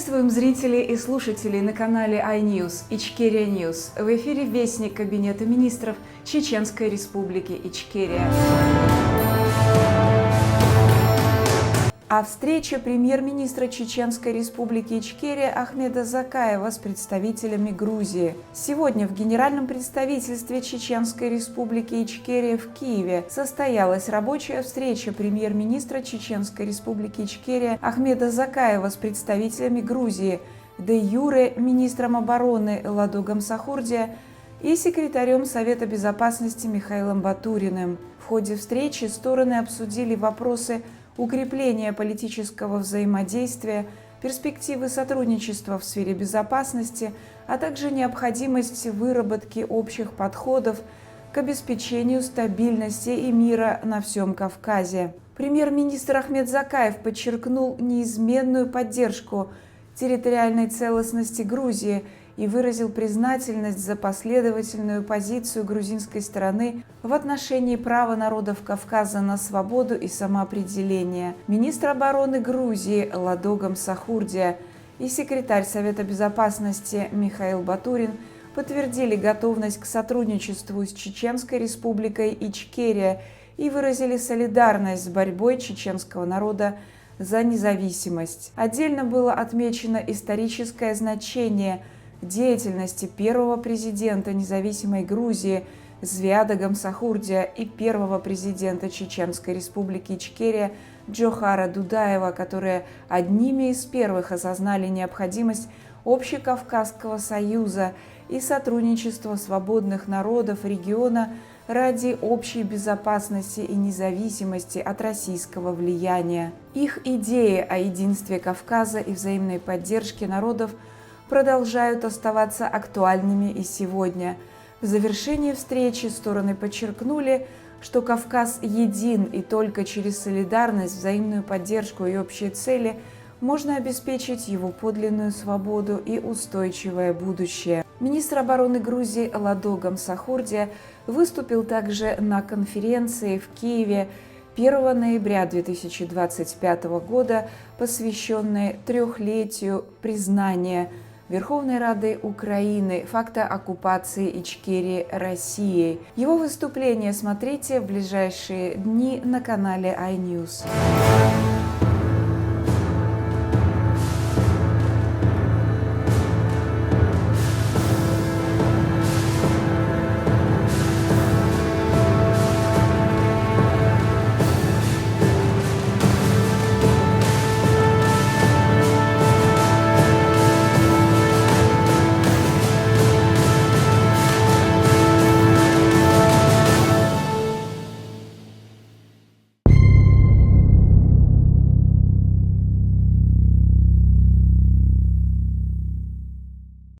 Приветствуем зрителей и слушателей на канале iNews Ичкерия News. В эфире вестник Кабинета министров Чеченской Республики Ичкерия. А встреча премьер-министра Чеченской Республики Ичкерия Ахмеда Закаева с представителями Грузии. Сегодня в Генеральном представительстве Чеченской Республики Ичкерия в Киеве состоялась рабочая встреча премьер-министра Чеченской Республики Ичкерия Ахмеда Закаева с представителями Грузии, де юре министром обороны Ладогом Сахурдия и секретарем Совета безопасности Михаилом Батуриным. В ходе встречи стороны обсудили вопросы укрепление политического взаимодействия, перспективы сотрудничества в сфере безопасности, а также необходимость выработки общих подходов к обеспечению стабильности и мира на всем Кавказе. Премьер-министр Ахмед Закаев подчеркнул неизменную поддержку территориальной целостности Грузии и выразил признательность за последовательную позицию грузинской стороны в отношении права народов Кавказа на свободу и самоопределение. Министр обороны Грузии Ладогом Сахурдия и секретарь Совета безопасности Михаил Батурин подтвердили готовность к сотрудничеству с Чеченской Республикой Ичкерия и выразили солидарность с борьбой чеченского народа за независимость. Отдельно было отмечено историческое значение деятельности первого президента независимой Грузии Звиада Гамсахурдия и первого президента Чеченской Республики Ичкерия Джохара Дудаева, которые одними из первых осознали необходимость Общекавказского союза и сотрудничества свободных народов региона ради общей безопасности и независимости от российского влияния. Их идеи о единстве Кавказа и взаимной поддержке народов продолжают оставаться актуальными и сегодня. В завершении встречи стороны подчеркнули, что Кавказ един, и только через солидарность, взаимную поддержку и общие цели можно обеспечить его подлинную свободу и устойчивое будущее. Министр обороны Грузии Ладогом Сахурдия выступил также на конференции в Киеве 1 ноября 2025 года, посвященной трехлетию признания Верховной Рады Украины факта оккупации Ичкерии Россией. Его выступление смотрите в ближайшие дни на канале iNews.